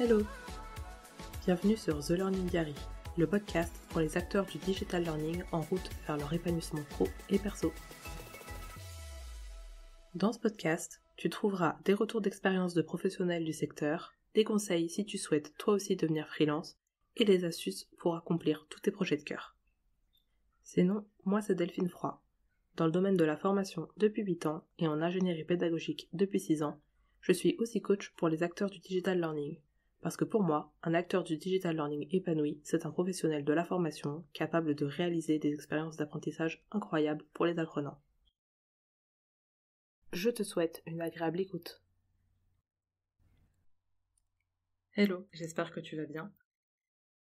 Hello! Bienvenue sur The Learning Diary, le podcast pour les acteurs du digital learning en route vers leur épanouissement pro et perso. Dans ce podcast, tu trouveras des retours d'expérience de professionnels du secteur, des conseils si tu souhaites toi aussi devenir freelance et des astuces pour accomplir tous tes projets de cœur. Sinon, moi c'est Delphine Froid. Dans le domaine de la formation depuis 8 ans et en ingénierie pédagogique depuis 6 ans, je suis aussi coach pour les acteurs du digital learning. Parce que pour moi, un acteur du digital learning épanoui, c'est un professionnel de la formation capable de réaliser des expériences d'apprentissage incroyables pour les apprenants. Je te souhaite une agréable écoute. Hello, j'espère que tu vas bien.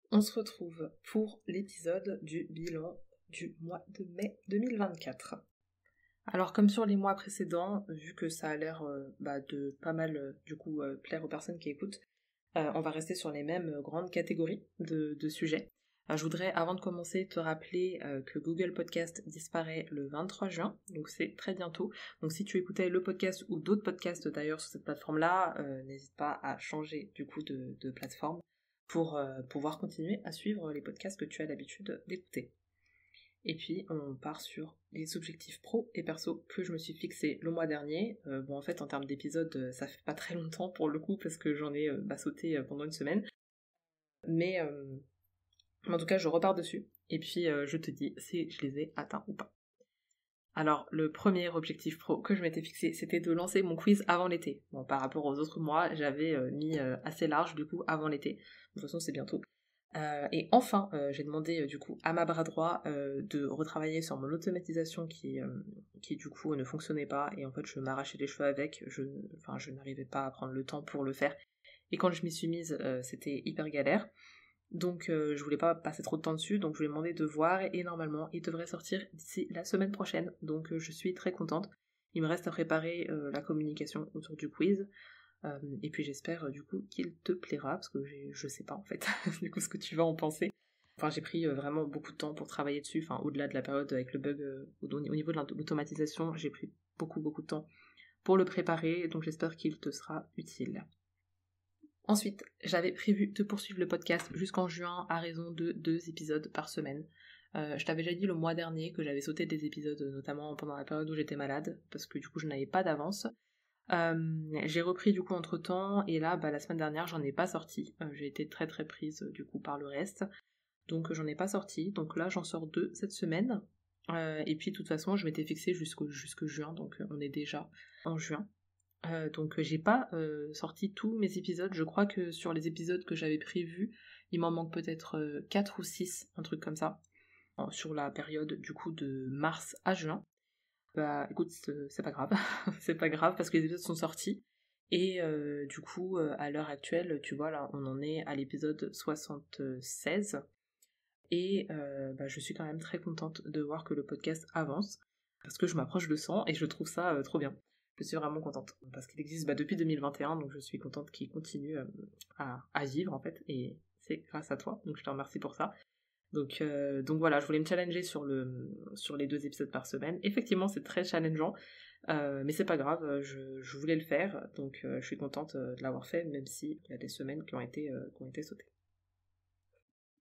On se retrouve pour l'épisode du bilan du mois de mai 2024. Alors comme sur les mois précédents, vu que ça a l'air de pas mal plaire aux personnes qui écoutent, on va rester sur les mêmes grandes catégories de sujets. Je voudrais, avant de commencer, te rappeler que Google Podcast disparaît le 23 juin, donc c'est très bientôt. Donc si tu écoutais le podcast ou d'autres podcasts d'ailleurs sur cette plateforme-là, n'hésite pas à changer du coup de plateforme pour pouvoir continuer à suivre les podcasts que tu as l'habitude d'écouter. Et puis on part sur les objectifs pro et perso que je me suis fixé le mois dernier. En fait en termes d'épisodes ça fait pas très longtemps pour le coup parce que j'en ai sauté pendant une semaine. Mais en tout cas je repars dessus et puis je te dis si je les ai atteints ou pas. Alors le premier objectif pro que je m'étais fixé c'était de lancer mon quiz avant l'été. Bon par rapport aux autres mois j'avais mis assez large du coup avant l'été. De toute façon c'est bientôt. Et enfin, j'ai demandé du coup à ma bras droit de retravailler sur mon automatisation qui du coup ne fonctionnait pas et en fait je m'arrachais les cheveux avec, je n'arrivais pas à prendre le temps pour le faire et quand je m'y suis mise c'était hyper galère donc je voulais pas passer trop de temps dessus donc je lui ai demandé de voir et normalement il devrait sortir d'ici la semaine prochaine donc je suis très contente. Il me reste à préparer la communication autour du quiz. Et puis j'espère du coup qu'il te plaira, parce que je sais pas en fait du coup ce que tu vas en penser. Enfin j'ai pris vraiment beaucoup de temps pour travailler dessus, enfin au-delà de la période avec le bug au niveau de l'automatisation, j'ai pris beaucoup de temps pour le préparer, donc j'espère qu'il te sera utile. Ensuite, j'avais prévu de poursuivre le podcast jusqu'en juin à raison de 2 épisodes par semaine. Je t'avais déjà dit le mois dernier que j'avais sauté des épisodes, notamment pendant la période où j'étais malade, parce que du coup je n'avais pas d'avance. J'ai repris du coup entre temps et là la semaine dernière j'en ai pas sorti, j'ai été très prise du coup par le reste donc j'en ai pas sorti, donc là j'en sors 2 cette semaine et puis de toute façon je m'étais fixé jusque juin donc on est déjà en juin donc j'ai pas sorti tous mes épisodes, je crois que sur les épisodes que j'avais prévus il m'en manque peut-être 4 ou 6, un truc comme ça sur la période du coup de mars à juin. Bah écoute, c'est pas grave, c'est pas grave parce que les épisodes sont sortis et du coup à l'heure actuelle, tu vois là, on en est à l'épisode 76 et je suis quand même très contente de voir que le podcast avance parce que je m'approche de 100 et je trouve ça trop bien. Je suis vraiment contente parce qu'il existe depuis 2021 donc je suis contente qu'il continue à vivre en fait et c'est grâce à toi donc je te remercie pour ça. Donc voilà, je voulais me challenger sur les 2 épisodes par semaine. Effectivement, c'est très challengeant, mais c'est pas grave, je voulais le faire, donc je suis contente de l'avoir fait, même s'il y a des semaines qui ont été sautées.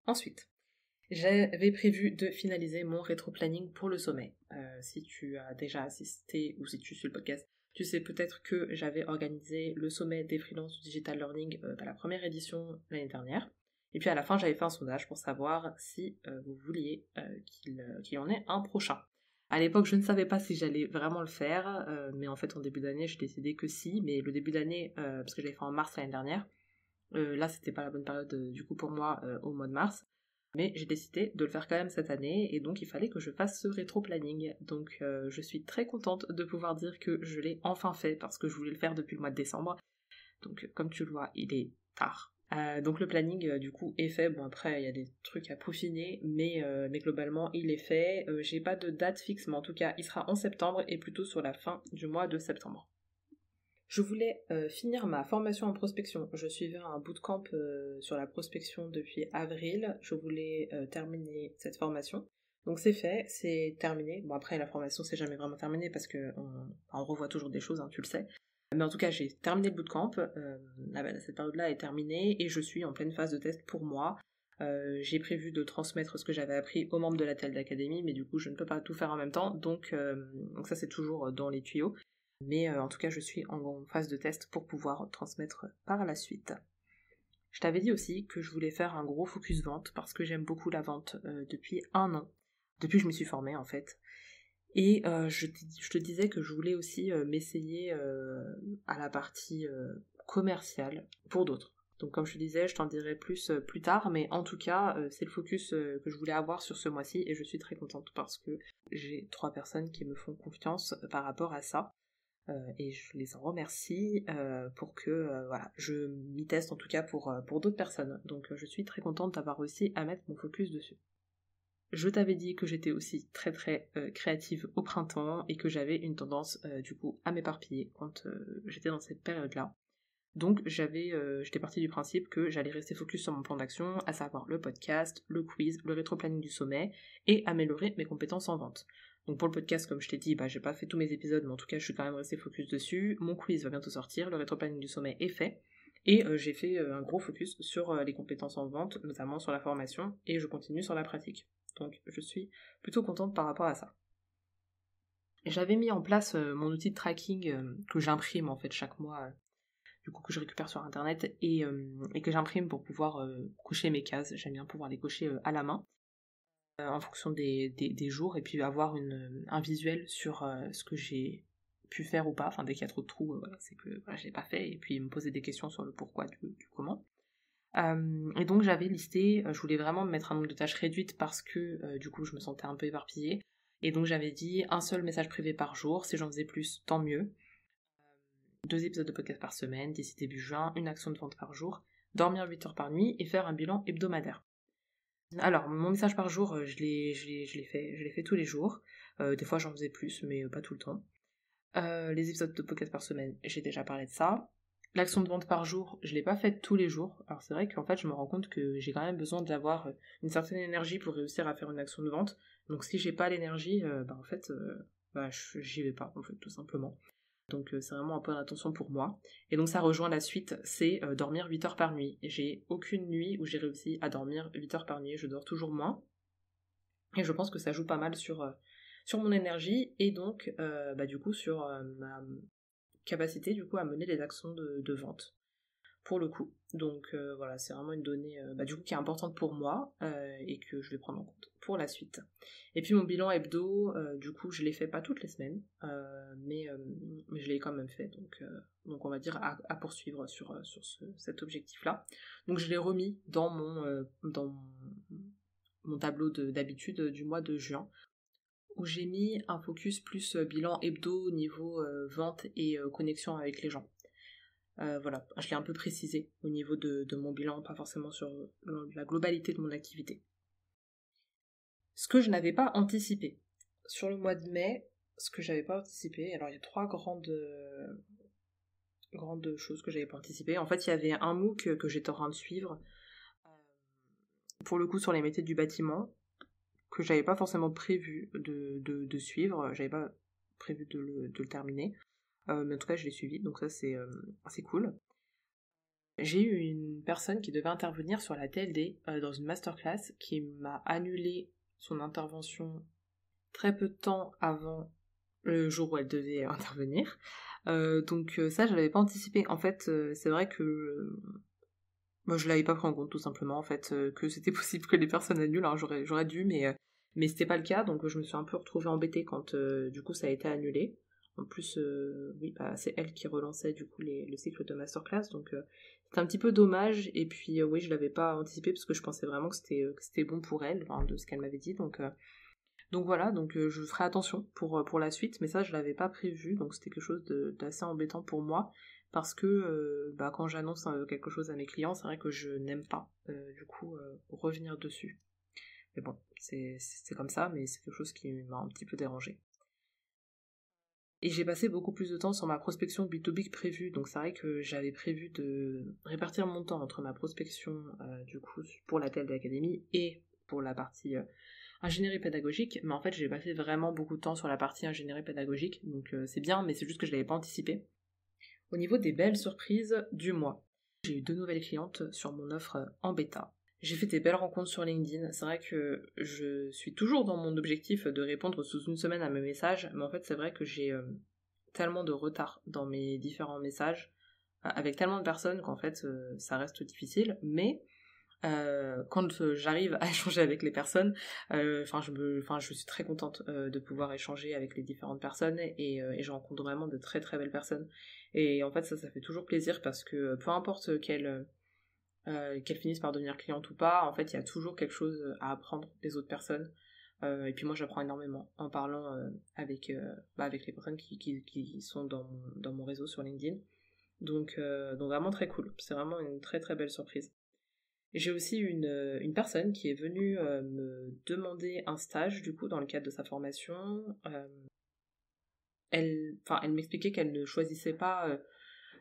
Ensuite, j'avais prévu de finaliser mon rétro-planning pour le sommet. Si tu as déjà assisté ou si tu suis le podcast, tu sais peut-être que j'avais organisé le sommet des freelances du digital learning la première édition l'année dernière. Et puis à la fin, j'avais fait un sondage pour savoir si vous vouliez qu'il y en ait un prochain. À l'époque, je ne savais pas si j'allais vraiment le faire, mais en fait, en début d'année, j'ai décidé que si. Mais le début d'année, parce que je l'avais fait en mars l'année dernière, là, c'était pas la bonne période du coup pour moi au mois de mars. Mais j'ai décidé de le faire quand même cette année, et donc il fallait que je fasse ce rétro-planning. Donc je suis très contente de pouvoir dire que je l'ai enfin fait, parce que je voulais le faire depuis le mois de décembre. Donc comme tu le vois, il est tard. Donc le planning du coup est fait, bon après il y a des trucs à peaufiner, mais globalement il est fait, j'ai pas de date fixe, mais en tout cas il sera en septembre et plutôt sur la fin du mois de septembre. Je voulais finir ma formation en prospection, je suivais un bootcamp sur la prospection depuis avril, je voulais terminer cette formation, donc c'est fait, c'est terminé, bon après la formation c'est jamais vraiment terminé parce que on revoit toujours des choses, hein, tu le sais. Mais en tout cas, j'ai terminé le bootcamp, cette période-là est terminée, et je suis en pleine phase de test pour moi. J'ai prévu de transmettre ce que j'avais appris aux membres de la TELD Academy, mais du coup, je ne peux pas tout faire en même temps, donc ça, c'est toujours dans les tuyaux. Mais en tout cas, je suis en phase de test pour pouvoir transmettre par la suite. Je t'avais dit aussi que je voulais faire un gros focus vente, parce que j'aime beaucoup la vente depuis 1 an, depuis que je m'y suis formée en fait. Et je te disais que je voulais aussi m'essayer à la partie commerciale pour d'autres. Donc comme je te disais, je t'en dirai plus plus tard, mais en tout cas, c'est le focus que je voulais avoir sur ce mois-ci, et je suis très contente parce que j'ai 3 personnes qui me font confiance par rapport à ça. Et je les en remercie pour que voilà, je m'y teste en tout cas pour d'autres personnes. Donc je suis très contente d'avoir réussi à mettre mon focus dessus. Je t'avais dit que j'étais aussi très très créative au printemps et que j'avais une tendance du coup à m'éparpiller quand j'étais dans cette période-là. Donc j'étais partie du principe que j'allais rester focus sur mon plan d'action, à savoir le podcast, le quiz, le rétro-planning du sommet, et améliorer mes compétences en vente. Donc pour le podcast, comme je t'ai dit, j'ai pas fait tous mes épisodes, mais en tout cas je suis quand même restée focus dessus. Mon quiz va bientôt sortir, le rétro-planning du sommet est fait, et j'ai fait un gros focus sur les compétences en vente, notamment sur la formation, et je continue sur la pratique. Donc je suis plutôt contente par rapport à ça. J'avais mis en place mon outil de tracking que j'imprime en fait chaque mois, du coup que je récupère sur internet et que j'imprime pour pouvoir cocher mes cases. J'aime bien pouvoir les cocher à la main en fonction des jours, et puis avoir un visuel sur ce que j'ai pu faire ou pas. Enfin, dès qu'il y a trop de trous, voilà, c'est que voilà, je l'ai pas fait, et puis me poser des questions sur le pourquoi du comment. Et donc j'avais listé, je voulais vraiment me mettre un nombre de tâches réduite parce que du coup je me sentais un peu éparpillée. Et donc j'avais dit un seul message privé par jour, si j'en faisais plus, tant mieux. 2 épisodes de podcast par semaine, d'ici début juin, une action de vente par jour, dormir 8 heures par nuit et faire un bilan hebdomadaire. Alors, mon message par jour, je l'ai fait tous les jours. Des fois j'en faisais plus, mais pas tout le temps. Les épisodes de podcast par semaine, j'ai déjà parlé de ça. L'action de vente par jour, je l'ai pas faite tous les jours. Alors c'est vrai qu'en fait, je me rends compte que j'ai quand même besoin d'avoir une certaine énergie pour réussir à faire une action de vente. Donc si j'ai pas l'énergie, en fait, j'y vais pas, en fait, tout simplement. Donc c'est vraiment un point d'attention pour moi. Et donc ça rejoint la suite, c'est dormir 8 heures par nuit. J'ai aucune nuit où j'ai réussi à dormir 8 heures par nuit, je dors toujours moins. Et je pense que ça joue pas mal sur mon énergie, et donc du coup sur ma capacité du coup à mener les actions de vente pour le coup. Donc voilà, c'est vraiment une donnée du coup qui est importante pour moi et que je vais prendre en compte pour la suite. Et puis mon bilan hebdo, du coup je l'ai fait pas toutes les semaines, mais je l'ai quand même fait, donc on va dire à poursuivre sur cet objectif-là. Donc je l'ai remis dans mon tableau d'habitude du mois de juin, où j'ai mis un focus plus bilan hebdo au niveau vente et connexion avec les gens. Voilà, je l'ai un peu précisé au niveau de mon bilan, pas forcément sur la globalité de mon activité. Ce que je n'avais pas anticipé. Sur le mois de mai, ce que j'avais pas anticipé, alors il y a 3 grandes choses que j'avais pas anticipées. En fait, il y avait un MOOC que j'étais en train de suivre, pour le coup sur les métiers du bâtiment, que j'avais pas forcément prévu de suivre, j'avais pas prévu de le terminer, mais en tout cas je l'ai suivi, donc ça c'est cool. J'ai eu une personne qui devait intervenir sur la TLD dans une masterclass qui m'a annulé son intervention très peu de temps avant le jour où elle devait intervenir. Donc ça je l'avais pas anticipé. En fait c'est vrai que moi je l'avais pas pris en compte tout simplement en fait, que c'était possible que les personnes annulent. Alors j'aurais dû, mais c'était pas le cas, donc je me suis un peu retrouvée embêtée quand du coup ça a été annulé. En plus, oui, c'est elle qui relançait du coup le cycle de masterclass, donc c'était un petit peu dommage. Et puis oui, je l'avais pas anticipé parce que je pensais vraiment que c'était bon pour elle, enfin, de ce qu'elle m'avait dit. Donc voilà, donc je ferai attention pour la suite, mais ça je l'avais pas prévu, donc c'était quelque chose d'assez embêtant pour moi, parce que quand j'annonce quelque chose à mes clients, c'est vrai que je n'aime pas du coup revenir dessus. Mais bon, c'est comme ça, mais c'est quelque chose qui m'a un petit peu dérangée. Et j'ai passé beaucoup plus de temps sur ma prospection B2B que prévu, donc c'est vrai que j'avais prévu de répartir mon temps entre ma prospection du coup pour la TLD Academy et pour la partie ingénierie pédagogique, mais en fait j'ai passé vraiment beaucoup de temps sur la partie ingénierie pédagogique, donc c'est bien, mais c'est juste que je l'avais pas anticipé. Au niveau des belles surprises du mois, j'ai eu 2 nouvelles clientes sur mon offre en bêta. J'ai fait des belles rencontres sur LinkedIn. C'est vrai que je suis toujours dans mon objectif de répondre sous une semaine à mes messages, mais en fait c'est vrai que j'ai tellement de retard dans mes différents messages, avec tellement de personnes qu'en fait ça reste difficile, mais quand j'arrive à échanger avec les personnes, je suis très contente de pouvoir échanger avec les différentes personnes et je rencontre vraiment de très très belles personnes. Et en fait ça fait toujours plaisir parce que peu importe qu'elles finissent par devenir clientes ou pas, en fait il y a toujours quelque chose à apprendre des autres personnes. Et puis moi j'apprends énormément en parlant avec les personnes qui sont dans mon réseau sur LinkedIn. Donc vraiment très cool, c'est vraiment une très très belle surprise. J'ai aussi une personne qui est venue me demander un stage du coup dans le cadre de sa formation. Elle m'expliquait qu'elle ne choisissait pas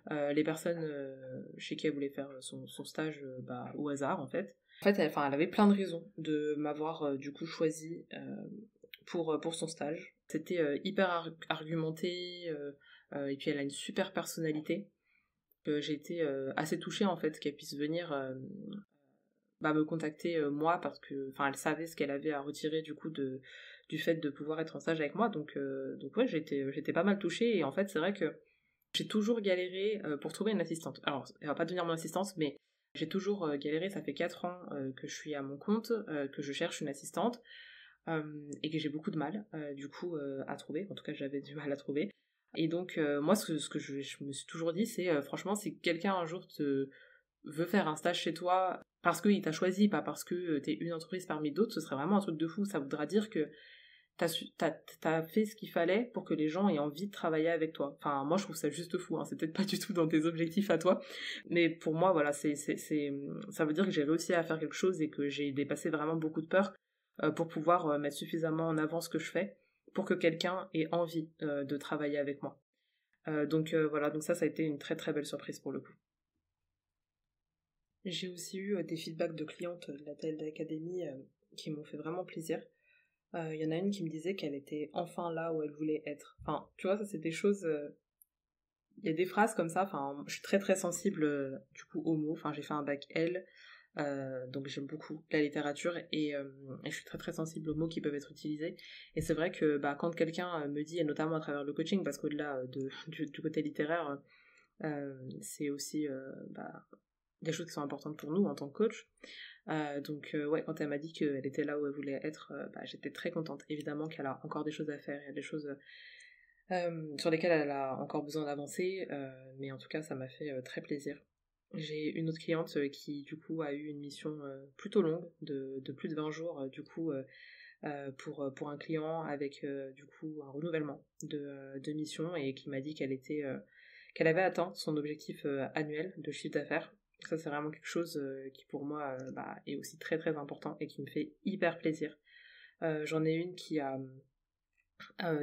les personnes chez qui elle voulait faire son stage au hasard en fait. En fait, elle avait plein de raisons de m'avoir du coup choisi pour son stage. C'était hyper argumenté et puis elle a une super personnalité. J'ai été assez touchée en fait qu'elle puisse venir me contacter moi parce que elle savait ce qu'elle avait à retirer du coup du fait de pouvoir être en stage avec moi, donc ouais, j'étais pas mal touchée. Et en fait c'est vrai que j'ai toujours galéré pour trouver une assistante. Alors elle va pas devenir mon assistante, mais j'ai toujours galéré. Ça fait 4 ans que je suis à mon compte, que je cherche une assistante, et que j'ai beaucoup de mal du coup à trouver. En tout cas j'avais du mal à trouver. Et donc moi ce que je me suis toujours dit, c'est franchement, si quelqu'un un jour veut faire un stage chez toi parce qu'il t'a choisi, pas parce que t'es une entreprise parmi d'autres, ce serait vraiment un truc de fou. Ça voudra dire que t'as fait ce qu'il fallait pour que les gens aient envie de travailler avec toi. Enfin, moi je trouve ça juste fou, hein. C'est peut-être pas du tout dans tes objectifs à toi, mais pour moi, voilà, ça veut dire que j'ai réussi à faire quelque chose et que j'ai dépassé vraiment beaucoup de peur pour pouvoir mettre suffisamment en avant ce que je fais pour que quelqu'un ait envie de travailler avec moi. Voilà, donc ça a été une très très belle surprise pour le coup. J'ai aussi eu des feedbacks de clientes de la Telle Academy qui m'ont fait vraiment plaisir. Il y en a une qui me disait qu'elle était enfin là où elle voulait être. Enfin, tu vois, ça c'est des choses... Il y a des phrases comme ça, je suis très très sensible du coup aux mots. J'ai fait un bac L, donc j'aime beaucoup la littérature et je suis très très sensible aux mots qui peuvent être utilisés. Et c'est vrai que quand quelqu'un me dit, et notamment à travers le coaching, parce qu'au-delà du côté littéraire, c'est aussi des choses qui sont importantes pour nous en tant que coach. Ouais, quand elle m'a dit qu'elle était là où elle voulait être, j'étais très contente. Évidemment qu'elle a encore des choses à faire, il y a des choses sur lesquelles elle a encore besoin d'avancer, mais en tout cas ça m'a fait très plaisir. J'ai une autre cliente qui du coup a eu une mission plutôt longue de plus de 20 jours pour un client avec du coup un renouvellement de mission, et qui m'a dit qu'elle avait atteint son objectif annuel de chiffre d'affaires. Ça c'est vraiment quelque chose qui pour moi est aussi très très important et qui me fait hyper plaisir. J'en ai une qui a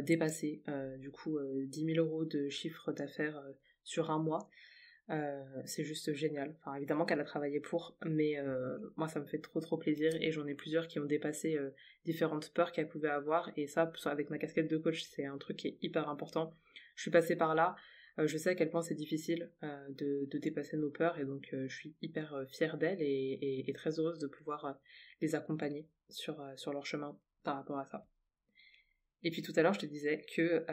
dépassé du coup 10 000 euros de chiffre d'affaires sur un mois. C'est juste génial. Enfin, évidemment qu'elle a travaillé pour, mais moi ça me fait trop trop plaisir, et j'en ai plusieurs qui ont dépassé différentes peurs qu'elles pouvaient avoir, et ça, avec ma casquette de coach, c'est un truc qui est hyper important. Je suis passée par là, je sais à quel point c'est difficile de dépasser nos peurs, et donc je suis hyper fière d'elles et très heureuse de pouvoir les accompagner sur leur chemin par rapport à ça. Et puis tout à l'heure, je te disais que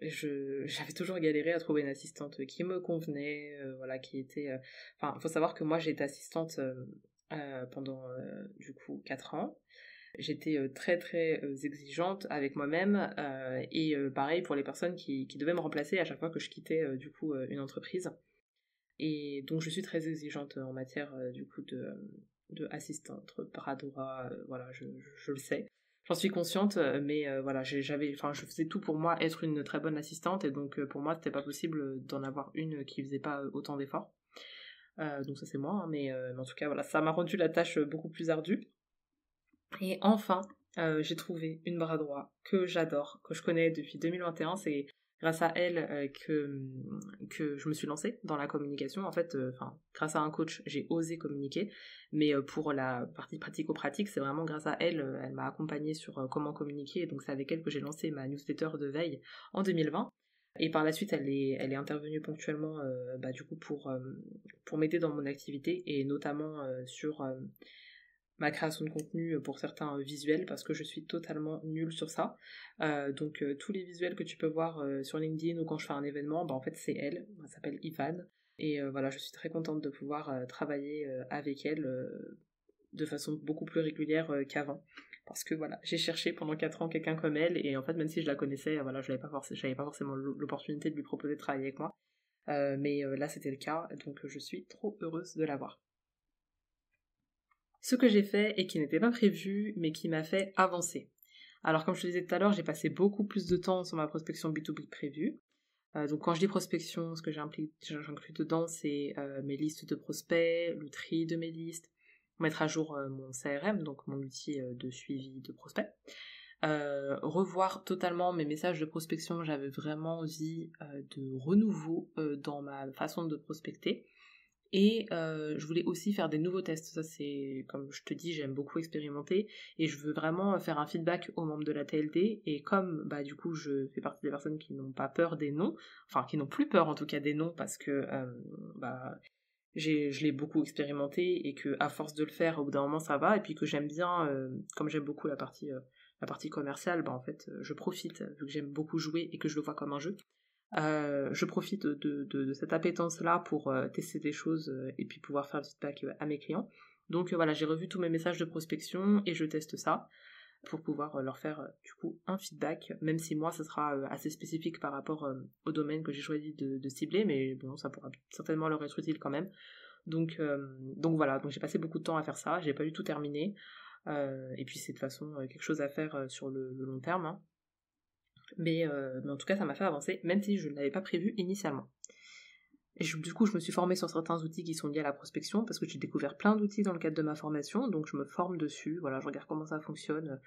j'avais toujours galéré à trouver une assistante qui me convenait, qui était... faut savoir que moi, j'ai été assistante pendant, du coup, 4 ans. J'étais très très exigeante avec moi-même, et pareil pour les personnes qui devaient me remplacer à chaque fois que je quittais, du coup, une entreprise. Et donc, je suis très exigeante en matière, du coup, de assistante, bras droit, je le sais. J'en suis consciente, mais je faisais tout pour moi être une très bonne assistante, et donc pour moi c'était pas possible d'en avoir une qui faisait pas autant d'efforts. Donc ça c'est moi, hein, mais en tout cas voilà, ça m'a rendu la tâche beaucoup plus ardue. Et enfin, j'ai trouvé une bras droit que j'adore, que je connais depuis 2021. C'est grâce à elle que je me suis lancée dans la communication. En fait, grâce à un coach, j'ai osé communiquer. Mais pour la partie pratico-pratique, c'est vraiment grâce à elle. Elle m'a accompagnée sur comment communiquer. Donc c'est avec elle que j'ai lancé ma newsletter de veille en 2020. Et par la suite, elle est intervenue ponctuellement du coup pour m'aider dans mon activité et notamment sur ma création de contenu pour certains visuels parce que je suis totalement nulle sur ça. Donc tous les visuels que tu peux voir sur LinkedIn ou quand je fais un événement, en fait c'est elle s'appelle Ivan. Et voilà, je suis très contente de pouvoir travailler avec elle de façon beaucoup plus régulière qu'avant. Parce que voilà, j'ai cherché pendant 4 ans quelqu'un comme elle, et en fait, même si je la connaissais, voilà, je n'avais pas forcément l'opportunité de lui proposer de travailler avec moi. Mais là, c'était le cas, donc je suis trop heureuse de l'avoir. Ce que j'ai fait, et qui n'était pas prévu, mais qui m'a fait avancer. Alors, comme je te disais tout à l'heure, j'ai passé beaucoup plus de temps sur ma prospection B2B que prévu. Donc quand je dis prospection, ce que j'inclus dedans, c'est mes listes de prospects, le tri de mes listes, mettre à jour mon CRM, donc mon outil de suivi de prospects, revoir totalement mes messages de prospection. J'avais vraiment envie de renouveau dans ma façon de prospecter. Et je voulais aussi faire des nouveaux tests. Ça c'est, comme je te dis, j'aime beaucoup expérimenter et je veux vraiment faire un feedback aux membres de la TLD. Et comme du coup je fais partie des personnes qui n'ont pas peur des noms, enfin qui n'ont plus peur en tout cas des noms parce que je l'ai beaucoup expérimenté et que à force de le faire au bout d'un moment ça va, et puis que j'aime bien, comme j'aime beaucoup la partie commerciale, en fait je profite, vu que j'aime beaucoup jouer et que je le vois comme un jeu. Je profite de cette appétence-là pour tester des choses et puis pouvoir faire le feedback à mes clients. Donc voilà, j'ai revu tous mes messages de prospection et je teste ça pour pouvoir leur faire du coup un feedback, même si moi ça sera assez spécifique par rapport au domaine que j'ai choisi de cibler, mais bon, ça pourra certainement leur être utile quand même. Donc voilà, donc j'ai passé beaucoup de temps à faire ça, j'ai pas du tout terminé, et puis c'est de toute façon quelque chose à faire sur le long terme, hein. Mais en tout cas, ça m'a fait avancer, même si je ne l'avais pas prévu initialement. Et du coup, je me suis formée sur certains outils qui sont liés à la prospection, parce que j'ai découvert plein d'outils dans le cadre de ma formation, donc je me forme dessus, voilà, je regarde comment ça fonctionne,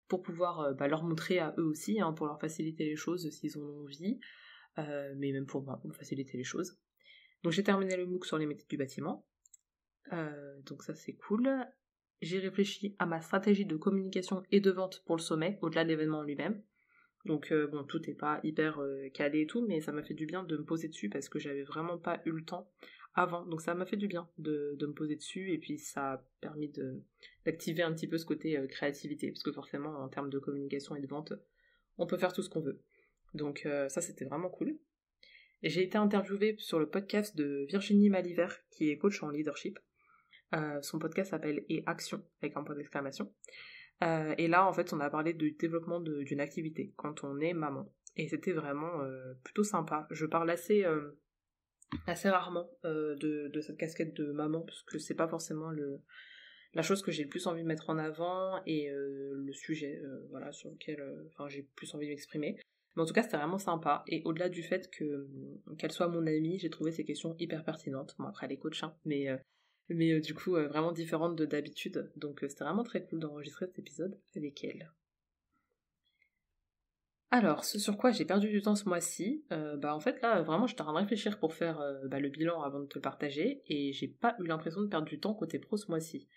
pour pouvoir leur montrer à eux aussi, hein, pour leur faciliter les choses s'ils en ont envie, mais même pour moi, pour me faciliter les choses. Donc j'ai terminé le MOOC sur les métiers du bâtiment, donc ça c'est cool. J'ai réfléchi à ma stratégie de communication et de vente pour le sommet, au-delà de l'événement en lui-même. Donc tout n'est pas hyper calé et tout, mais ça m'a fait du bien de me poser dessus parce que j'avais vraiment pas eu le temps avant. Donc ça m'a fait du bien de me poser dessus, et puis ça a permis d'activer un petit peu ce côté créativité, parce que forcément en termes de communication et de vente, on peut faire tout ce qu'on veut. Donc ça c'était vraiment cool. Et j'ai été interviewée sur le podcast de Virginie Maliver, qui est coach en leadership. Son podcast s'appelle Et Action, avec un point d'exclamation. Et là, en fait, on a parlé du développement d'une activité quand on est maman. Et c'était vraiment plutôt sympa. Je parle assez rarement de cette casquette de maman, parce que c'est pas forcément la chose que j'ai le plus envie de mettre en avant, et le sujet sur lequel j'ai plus envie de m'exprimer. Mais en tout cas, c'était vraiment sympa. Et au-delà du fait qu'elle soit mon amie, j'ai trouvé ces questions hyper pertinentes. Bon, après, elle est coach, hein, mais du coup vraiment différente de d'habitude, donc c'était vraiment très cool d'enregistrer cet épisode avec elle. Alors, ce sur quoi j'ai perdu du temps ce mois-ci, en fait là vraiment j'étais en train de réfléchir pour faire le bilan avant de te le partager, et j'ai pas eu l'impression de perdre du temps côté pro ce mois-ci.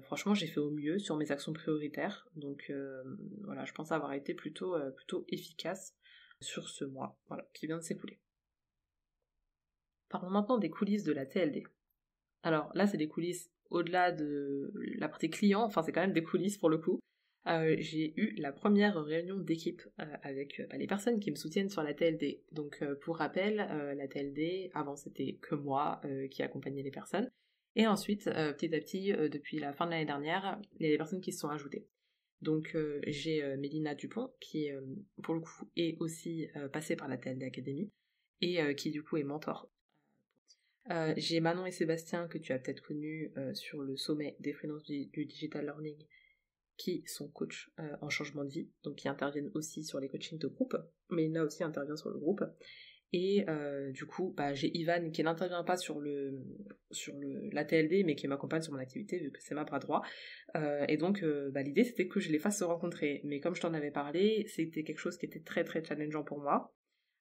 Franchement j'ai fait au mieux sur mes actions prioritaires, donc voilà, je pense avoir été plutôt efficace sur ce mois, voilà, qui vient de s'écouler. Parlons maintenant des coulisses de la TLD. Alors là, c'est des coulisses au-delà de la partie client, enfin c'est quand même des coulisses pour le coup. J'ai eu la première réunion d'équipe avec les personnes qui me soutiennent sur la TLD. Donc pour rappel, la TLD, avant c'était que moi qui accompagnais les personnes. Et ensuite, petit à petit, depuis la fin de l'année dernière, il y a des personnes qui se sont ajoutées. Donc j'ai Mélina Dupont, qui pour le coup est aussi passée par la TLD Academy, et qui du coup est mentor. J'ai Manon et Sébastien, que tu as peut-être connus sur le sommet des freelances du digital learning, qui sont coachs en changement de vie, donc qui interviennent aussi sur les coachings de groupe, mais Ina aussi intervient sur le groupe. Et du coup, j'ai Ivan qui n'intervient pas sur la TLD, mais qui m'accompagne sur mon activité, vu que c'est ma bras droit. Et donc l'idée c'était que je les fasse se rencontrer. Mais comme je t'en avais parlé, c'était quelque chose qui était très très challengeant pour moi,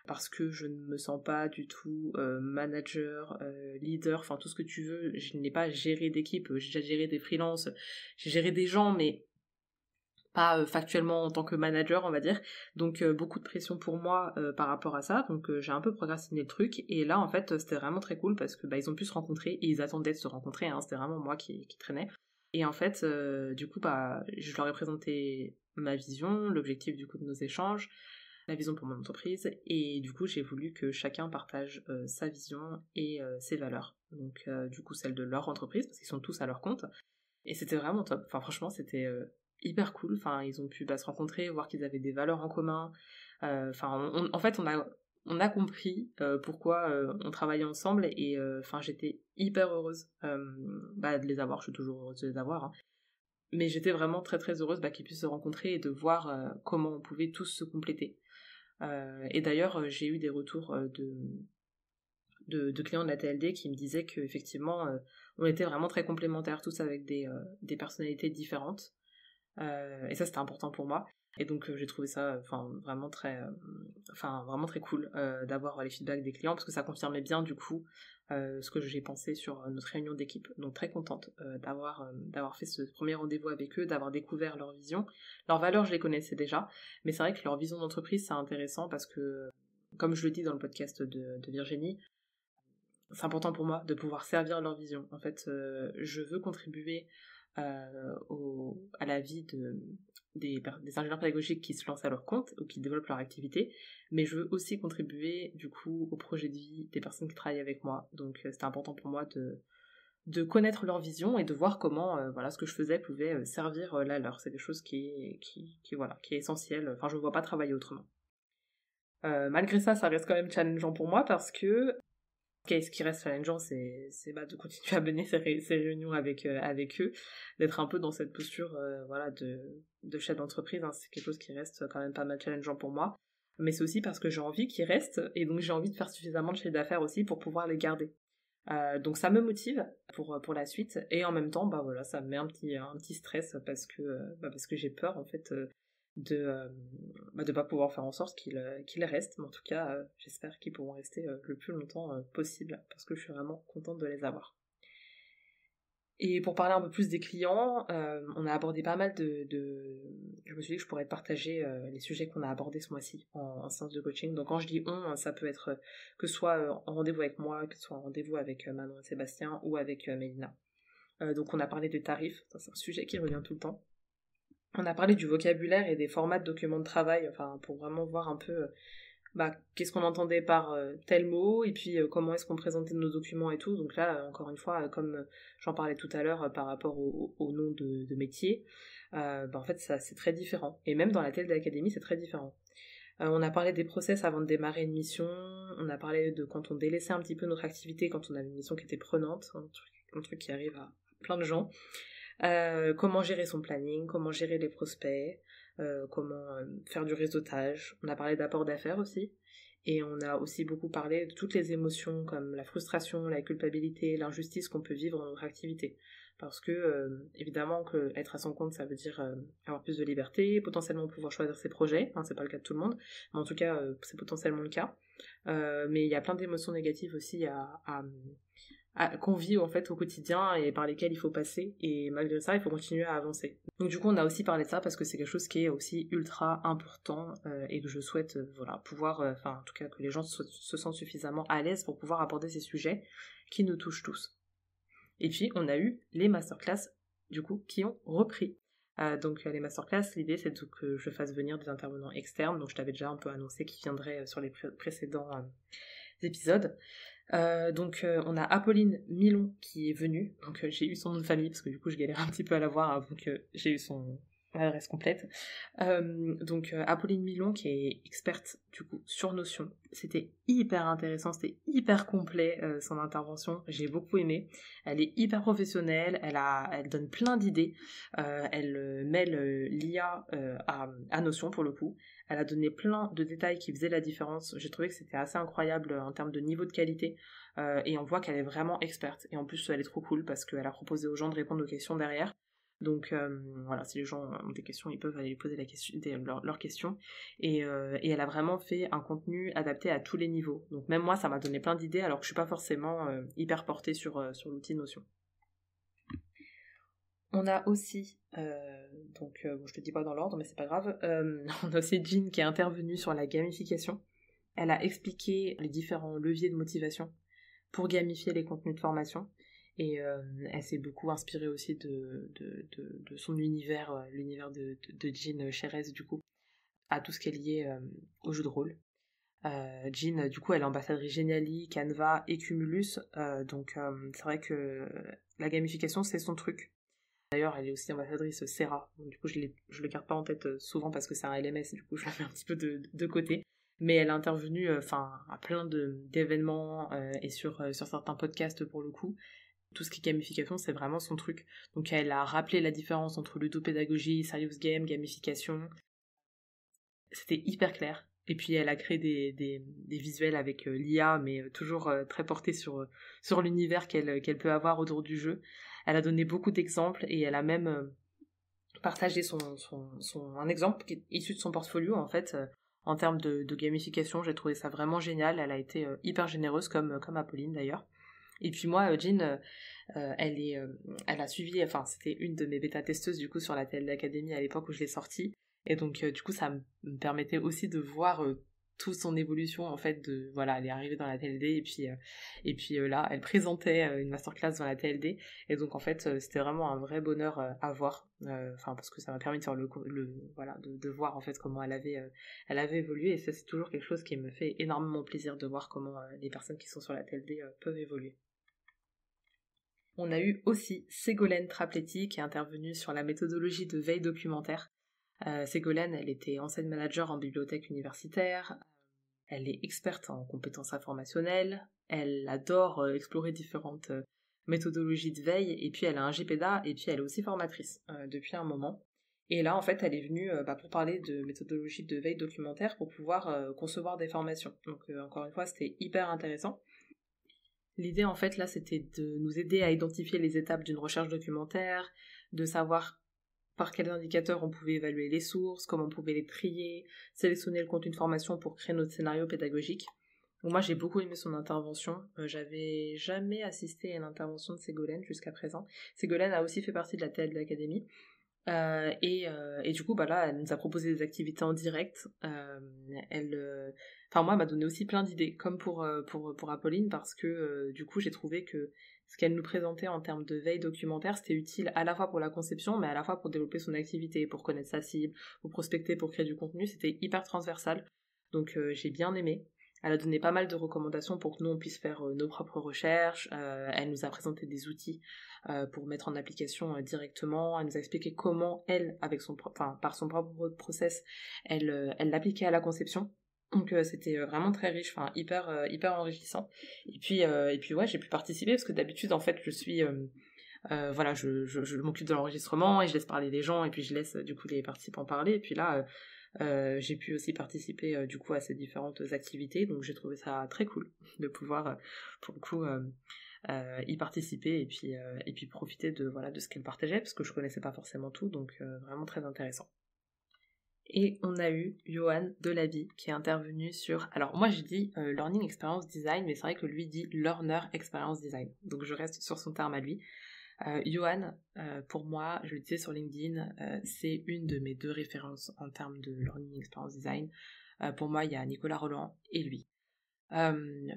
parce que je ne me sens pas du tout manager, leader, enfin tout ce que tu veux. Je n'ai pas géré d'équipe, j'ai déjà géré des freelances, j'ai géré des gens, mais pas factuellement en tant que manager, on va dire. Donc beaucoup de pression pour moi par rapport à ça. Donc j'ai un peu procrastiné le truc. Et là, en fait, c'était vraiment très cool parce que ils ont pu se rencontrer et ils attendaient de se rencontrer. Hein, c'était vraiment moi qui traînais. Et en fait, du coup, je leur ai présenté ma vision, l'objectif du coup de nos échanges, la vision pour mon entreprise. Et du coup, j'ai voulu que chacun partage sa vision et ses valeurs. Donc du coup, celle de leur entreprise parce qu'ils sont tous à leur compte. Et c'était vraiment top. Enfin, franchement, c'était hyper cool. Enfin, ils ont pu se rencontrer, voir qu'ils avaient des valeurs en commun. Enfin, en fait, on a compris pourquoi on travaillait ensemble. Et enfin, j'étais hyper heureuse de les avoir. Je suis toujours heureuse de les avoir. Hein. Mais j'étais vraiment très très heureuse qu'ils puissent se rencontrer et de voir comment on pouvait tous se compléter. Et d'ailleurs, j'ai eu des retours de clients de la TLD qui me disaient qu'effectivement, on était vraiment très complémentaires, tous avec des personnalités différentes. Et ça, c'était important pour moi. Et donc, j'ai trouvé ça vraiment vraiment très cool d'avoir les feedbacks des clients parce que ça confirmait bien, du coup, ce que j'ai pensé sur notre réunion d'équipe. Donc, très contente d'avoir fait ce premier rendez-vous avec eux, d'avoir découvert leur vision. Leurs valeurs, je les connaissais déjà, mais c'est vrai que leur vision d'entreprise, c'est intéressant parce que, comme je le dis dans le podcast de Virginie, c'est important pour moi de pouvoir servir leur vision. En fait, je veux contribuer à la vie des ingénieurs pédagogiques qui se lancent à leur compte ou qui développent leur activité, mais je veux aussi contribuer du coup au projet de vie des personnes qui travaillent avec moi. Donc c'était important pour moi de connaître leur vision et de voir comment ce que je faisais pouvait servir la leur. C'est des choses qui est essentiel. Enfin, je ne vois pas travailler autrement. Malgré ça, ça reste quand même challengeant pour moi parce que ce qui reste challengeant, c'est de continuer à mener ces réunions avec eux, d'être un peu dans cette posture de chef d'entreprise. Hein. C'est quelque chose qui reste quand même pas mal challengeant pour moi. Mais c'est aussi parce que j'ai envie qu'ils restent, et donc j'ai envie de faire suffisamment de chiffre d'affaires aussi pour pouvoir les garder. Donc ça me motive pour la suite, et en même temps, ça me met un petit stress parce que j'ai peur, en fait, de pas pouvoir faire en sorte qu'ils restent, mais en tout cas j'espère qu'ils pourront rester le plus longtemps possible parce que je suis vraiment contente de les avoir. Et pour parler un peu plus des clients, on a abordé pas mal je me suis dit que je pourrais te partager les sujets qu'on a abordés ce mois-ci en séance de coaching. Donc quand je dis on, ça peut être que ce soit en rendez-vous avec moi, que ce soit en rendez-vous avec Manon et Sébastien ou avec Mélina. Donc on a parlé des tarifs, ça, c'est un sujet qui revient tout le temps. On a parlé du vocabulaire et des formats de documents de travail, pour vraiment voir un peu qu'est-ce qu'on entendait par tel mot, et puis comment est-ce qu'on présentait nos documents et tout. Donc là, encore une fois, comme j'en parlais tout à l'heure par rapport au nom de métier, en fait, ça, c'est très différent. Et même dans la tête de l'académie, c'est très différent. On a parlé des process avant de démarrer une mission, on a parlé de quand on délaissait un petit peu notre activité, quand on avait une mission qui était prenante, un truc qui arrive à plein de gens. Comment gérer son planning, comment gérer les prospects, comment faire du réseautage. On a parlé d'apport d'affaires aussi. Et on a aussi beaucoup parlé de toutes les émotions comme la frustration, la culpabilité, l'injustice qu'on peut vivre dans notre activité. Parce que, évidemment, que être à son compte, ça veut dire avoir plus de liberté, potentiellement pouvoir choisir ses projets. Hein, c'est pas le cas de tout le monde, mais en tout cas, c'est potentiellement le cas. Mais il y a plein d'émotions négatives aussi qu'on vit en fait au quotidien et par lesquels il faut passer, et malgré ça il faut continuer à avancer. Donc du coup on a aussi parlé de ça parce que c'est quelque chose qui est aussi ultra important et que je souhaite pouvoir, en tout cas que les gens se sentent suffisamment à l'aise pour pouvoir aborder ces sujets qui nous touchent tous. Et puis on a eu les masterclass du coup qui ont repris. Donc les masterclass, l'idée c'est que je fasse venir des intervenants externes, donc je t'avais déjà un peu annoncé qu'ils viendraient sur les précédents épisodes. Donc on a Apolline Milon qui est venue, donc j'ai eu son nom de famille parce que du coup je galère un petit peu à la voir avant que j'ai eu son adresse complète. Donc Apolline Milon qui est experte du coup sur Notion. C'était hyper intéressant, c'était hyper complet son intervention, j'ai beaucoup aimé. Elle est hyper professionnelle, elle donne plein d'idées, elle mêle l'IA à Notion pour le coup. Elle a donné plein de détails qui faisaient la différence. J'ai trouvé que c'était assez incroyable en termes de niveau de qualité. Et on voit qu'elle est vraiment experte. Et en plus, elle est trop cool parce qu'elle a proposé aux gens de répondre aux questions derrière. Donc si les gens ont des questions, ils peuvent aller lui poser leurs questions. Et elle a vraiment fait un contenu adapté à tous les niveaux. Donc même moi, ça m'a donné plein d'idées alors que je suis pas forcément hyper portée sur l'outil Notion. On a aussi, bon, je te dis pas dans l'ordre, mais c'est pas grave, on a aussi Jean qui est intervenue sur la gamification. Elle a expliqué les différents leviers de motivation pour gamifier les contenus de formation. Et elle s'est beaucoup inspirée aussi de son univers, l'univers de Jean Cherez, du coup, à tout ce qui est lié au jeu de rôle. Jean, du coup, elle est ambassadrice Geniali, Canva et Cumulus, donc c'est vrai que la gamification, c'est son truc. D'ailleurs, elle est aussi ambassadrice Serra, donc, du coup, je le garde pas en tête souvent parce que c'est un LMS, du coup, je la mets un petit peu de côté. Mais elle a intervenu à plein d'événements et sur certains podcasts pour le coup. Tout ce qui est gamification, c'est vraiment son truc. Donc elle a rappelé la différence entre ludopédagogie, serious game, gamification. C'était hyper clair. Et puis elle a créé des visuels avec l'IA, mais toujours très portés sur l'univers qu'elle peut avoir autour du jeu. Elle a donné beaucoup d'exemples et elle a même partagé un exemple qui est issu de son portfolio en fait. En termes de gamification, j'ai trouvé ça vraiment génial. Elle a été hyper généreuse comme Apolline d'ailleurs. Et puis moi, Jean, elle a suivi, enfin c'était une de mes bêta-testeuses du coup sur la TLD Academy à l'époque où je l'ai sortie. Et donc du coup ça me permettait aussi de voir toute son évolution en fait voilà, elle est arrivée dans la TLD et puis là elle présentait une masterclass dans la TLD et donc en fait c'était vraiment un vrai bonheur à voir, enfin parce que ça m'a permis de faire voilà de voir en fait comment elle avait évolué et ça c'est toujours quelque chose qui me fait énormément plaisir de voir comment les personnes qui sont sur la TLD peuvent évoluer. On a eu aussi Ségolène Trapletti qui est intervenue sur la méthodologie de veille documentaire. Ségolène, elle était enseigne manager en bibliothèque universitaire, elle est experte en compétences informationnelles, elle adore explorer différentes méthodologies de veille, et puis elle a un GPDA, et puis elle est aussi formatrice depuis un moment. Et là, en fait, elle est venue pour parler de méthodologie de veille documentaire pour pouvoir concevoir des formations. Donc, encore une fois, c'était hyper intéressant. L'idée, en fait, là, c'était de nous aider à identifier les étapes d'une recherche documentaire, de savoir par quels indicateurs on pouvait évaluer les sources, comment on pouvait les trier, sélectionner le contenu de formation pour créer notre scénario pédagogique. Donc moi, j'ai beaucoup aimé son intervention. J'avais jamais assisté à une intervention de Ségolène jusqu'à présent. Ségolène a aussi fait partie de la TL de l'Académie. Et du coup, bah là, elle nous a proposé des activités en direct. Moi, elle m'a donné aussi plein d'idées, comme pour Apolline, parce que du coup, j'ai trouvé que ce qu'elle nous présentait en termes de veille documentaire, c'était utile à la fois pour la conception, mais à la fois pour développer son activité, pour connaître sa cible, pour prospecter, pour créer du contenu. C'était hyper transversal. Donc, j'ai bien aimé. Elle a donné pas mal de recommandations pour que nous, on puisse faire nos propres recherches. Elle nous a présenté des outils pour mettre en application directement. Elle nous a expliqué comment elle, par son propre process, elle l'appliquait à la conception. Donc c'était vraiment très riche, hyper enrichissant. Et puis ouais, j'ai pu participer parce que d'habitude en fait je suis je m'occupe de l'enregistrement et je laisse parler les gens et puis je laisse du coup les participants parler. Et puis là j'ai pu aussi participer du coup à ces différentes activités, donc j'ai trouvé ça très cool de pouvoir pour le coup y participer et puis profiter de ce qu'elle partageait parce que je connaissais pas forcément tout, donc vraiment très intéressant. Et on a eu Johan Delaby qui est intervenu sur... Alors moi je dis Learning Experience Design, mais c'est vrai que lui dit Learner Experience Design, donc je reste sur son terme à lui. Johan, pour moi, je le disais sur LinkedIn, c'est une de mes deux références en termes de Learning Experience Design. Pour moi, il y a Nicolas Roland et lui.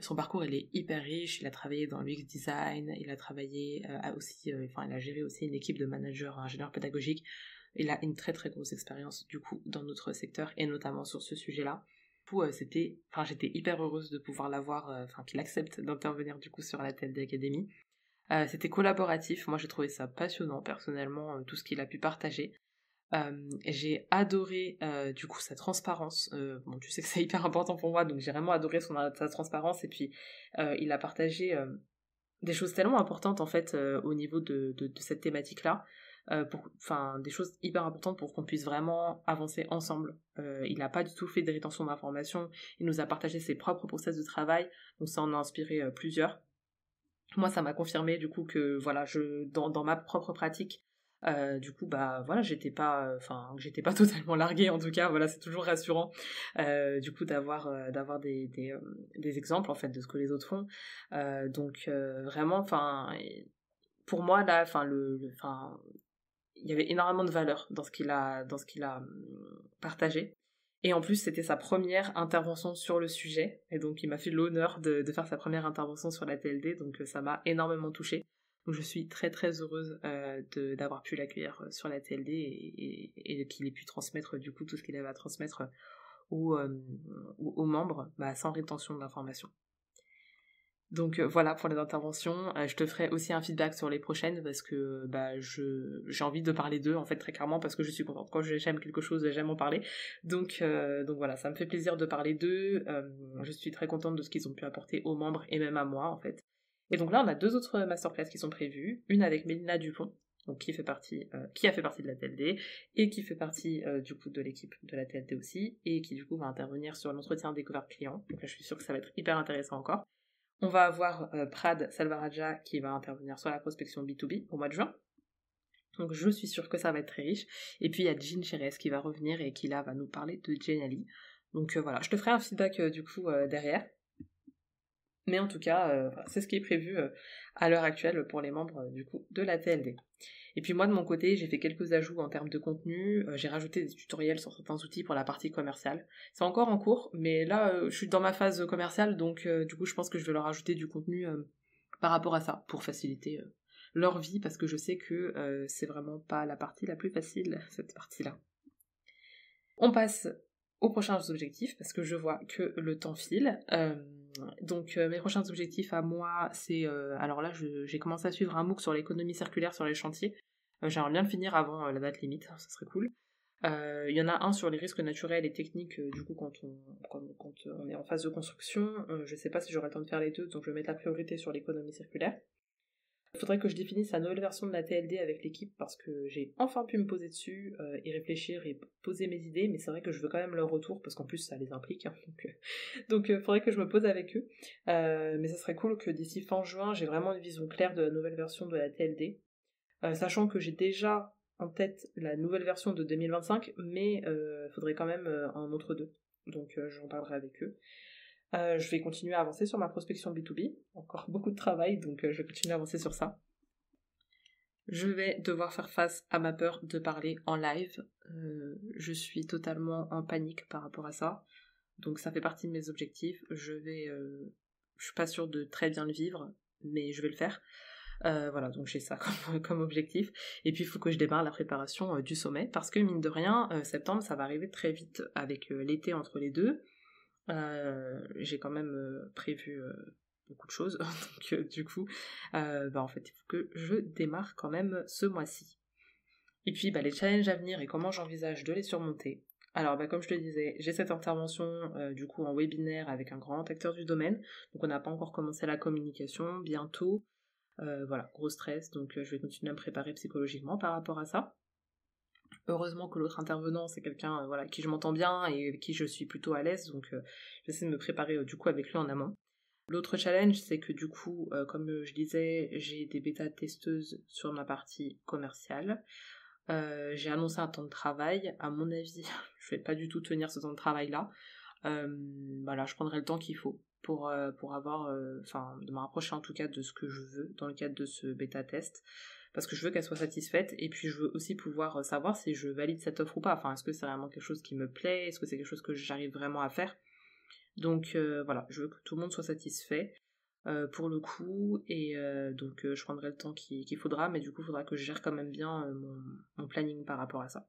Son parcours, il est hyper riche. Il a travaillé dans l'UX design, il a travaillé il a géré aussi une équipe de managers, ingénieurs pédagogiques. Il a une très très grosse expérience du coup dans notre secteur et notamment sur ce sujet-là. Du coup, j'étais hyper heureuse de pouvoir l'avoir, qu'il accepte d'intervenir du coup sur la TLD Academy. C'était collaboratif, moi j'ai trouvé ça passionnant personnellement, tout ce qu'il a pu partager. J'ai adoré du coup sa transparence, bon tu sais que c'est hyper important pour moi donc j'ai vraiment adoré sa transparence et puis il a partagé des choses tellement importantes en fait au niveau de cette thématique là, des choses hyper importantes pour qu'on puisse vraiment avancer ensemble. Il n'a pas du tout fait de rétention d'informations, il nous a partagé ses propres process de travail, donc ça en a inspiré plusieurs. Moi, ça m'a confirmé du coup que voilà, dans ma propre pratique, du coup j'étais pas totalement larguée en tout cas. Voilà, c'est toujours rassurant du coup d'avoir des exemples en fait de ce que les autres font. Donc vraiment, pour moi là, il y avait énormément de valeur dans ce qu'il a partagé. Et en plus, c'était sa première intervention sur le sujet, et donc il m'a fait l'honneur de faire sa première intervention sur la TLD, donc ça m'a énormément touchée. Donc je suis très très heureuse d'avoir pu l'accueillir sur la TLD et qu'il ait pu transmettre du coup tout ce qu'il avait à transmettre aux membres, sans rétention d'informations. Donc voilà pour les interventions. Je te ferai aussi un feedback sur les prochaines parce que j'ai envie de parler d'eux en fait très clairement parce que je suis contente. Quand j'aime quelque chose, j'aime en parler. Donc voilà, ça me fait plaisir de parler d'eux. Je suis très contente de ce qu'ils ont pu apporter aux membres et même à moi en fait. Et donc là on a 2 autres masterclass qui sont prévues. Une avec Mélina Dupont, donc qui a fait partie de la TLD et qui fait partie du coup de l'équipe de la TLD aussi et qui du coup va intervenir sur l'entretien découverte client. Donc là je suis sûre que ça va être hyper intéressant encore. On va avoir Prad Salvaraja qui va intervenir sur la prospection B2B au mois de juin. Donc je suis sûre que ça va être très riche. Et puis il y a Jean Chérez qui va revenir et qui là va nous parler de Genially. Donc voilà, je te ferai un feedback du coup derrière. Mais en tout cas, c'est ce qui est prévu à l'heure actuelle pour les membres du coup de la TLD. Et puis moi de mon côté, j'ai fait quelques ajouts en termes de contenu, j'ai rajouté des tutoriels sur certains outils pour la partie commerciale. C'est encore en cours, mais là je suis dans ma phase commerciale, donc du coup je pense que je vais leur ajouter du contenu par rapport à ça, pour faciliter leur vie, parce que je sais que c'est vraiment pas la partie la plus facile, cette partie-là. On passe aux prochains objectifs, parce que je vois que le temps file. Donc mes prochains objectifs à moi, c'est... alors là, j'ai commencé à suivre un MOOC sur l'économie circulaire sur les chantiers. J'aimerais bien le finir avant la date limite, ça serait cool. Il y en a un sur les risques naturels et techniques, du coup, quand on est en phase de construction. Je sais pas si j'aurai le temps de faire les deux, donc je vais mettre la priorité sur l'économie circulaire. Il faudrait que je définisse la nouvelle version de la TLD avec l'équipe parce que j'ai enfin pu me poser dessus et réfléchir et poser mes idées, mais c'est vrai que je veux quand même leur retour parce qu'en plus ça les implique, hein, donc faudrait que je me pose avec eux. Mais ça serait cool que d'ici fin juin, j'ai vraiment une vision claire de la nouvelle version de la TLD, sachant que j'ai déjà en tête la nouvelle version de 2025, mais faudrait quand même un entre-deux, donc j'en parlerai avec eux. Je vais continuer à avancer sur ma prospection B2B, encore beaucoup de travail, donc je vais continuer à avancer sur ça. Je vais devoir faire face à ma peur de parler en live. Je suis totalement en panique par rapport à ça, donc ça fait partie de mes objectifs. Je suis pas sûre de très bien le vivre, mais je vais le faire. Voilà, donc j'ai ça comme objectif. Et puis il faut que je démarre la préparation du sommet, parce que mine de rien, septembre ça va arriver très vite avec l'été entre les deux. J'ai quand même prévu beaucoup de choses, donc du coup, en fait, il faut que je démarre quand même ce mois-ci. Et puis, les challenges à venir et comment j'envisage de les surmonter. Alors, comme je te disais, j'ai cette intervention du coup en webinaire avec un grand acteur du domaine, donc on n'a pas encore commencé la communication, bientôt. Voilà, gros stress, donc je vais continuer à me préparer psychologiquement par rapport à ça. Heureusement que l'autre intervenant, c'est quelqu'un qui je m'entends bien et avec qui je suis plutôt à l'aise, donc j'essaie de me préparer du coup avec lui en amont. L'autre challenge, c'est que du coup, comme je disais, j'ai des bêta-testeuses sur ma partie commerciale. J'ai annoncé un temps de travail. À mon avis, je vais pas du tout tenir ce temps de travail-là. Je prendrai le temps qu'il faut pour avoir, de me rapprocher en tout cas de ce que je veux dans le cadre de ce bêta-test. Parce que je veux qu'elle soit satisfaite, et puis je veux aussi pouvoir savoir si je valide cette offre ou pas. Enfin, est-ce que c'est vraiment quelque chose qui me plaît? Est-ce que c'est quelque chose que j'arrive vraiment à faire? Donc voilà, je veux que tout le monde soit satisfait pour le coup, et donc je prendrai le temps qu'il faudra, mais du coup il faudra que je gère quand même bien mon planning par rapport à ça.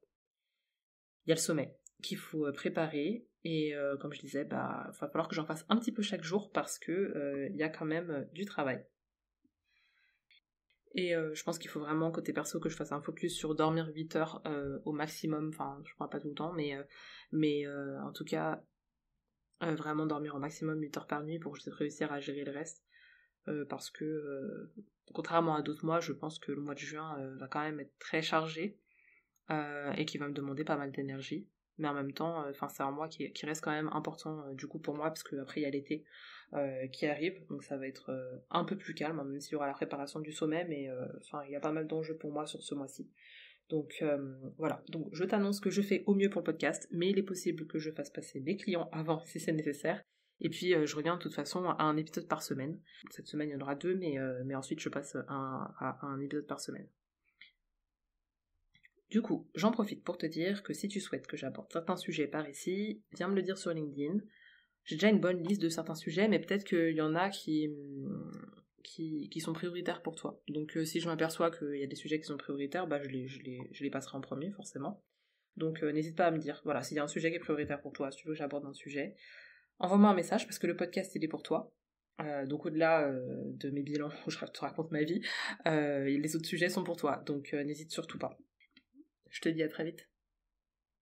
Il y a le sommet qu'il faut préparer, et comme je disais, va falloir que j'en fasse un petit peu chaque jour parce que il y a quand même du travail. Et je pense qu'il faut vraiment, côté perso, que je fasse un focus sur dormir 8 heures au maximum. Enfin, je crois pas tout le temps, mais en tout cas, vraiment dormir au maximum 8 heures par nuit pour que je puisse réussir à gérer le reste. Parce que, contrairement à d'autres mois, je pense que le mois de juin va quand même être très chargé et qui va me demander pas mal d'énergie. Mais en même temps, c'est un mois qui reste quand même important du coup pour moi, parce qu'après il y a l'été qui arrive, donc ça va être un peu plus calme, même s'il y aura la préparation du sommet, mais il y a pas mal d'enjeux pour moi sur ce mois-ci. Donc voilà, donc je t'annonce que je fais au mieux pour le podcast, mais il est possible que je fasse passer mes clients avant si c'est nécessaire. Et puis je reviens de toute façon à un épisode par semaine. Cette semaine il y en aura 2, mais ensuite je passe à un épisode par semaine. Du coup, j'en profite pour te dire que si tu souhaites que j'aborde certains sujets par ici, viens me le dire sur LinkedIn. J'ai déjà une bonne liste de certains sujets, mais peut-être qu'il y en a qui sont prioritaires pour toi. Donc si je m'aperçois qu'il y a des sujets qui sont prioritaires, bah je les passerai en premier, forcément. Donc n'hésite pas à me dire, voilà, s'il y a un sujet qui est prioritaire pour toi, si tu veux que j'aborde un sujet, envoie-moi un message, parce que le podcast, il est pour toi. Donc au-delà de mes bilans où je te raconte ma vie, les autres sujets sont pour toi, donc n'hésite surtout pas. Je te dis à très vite.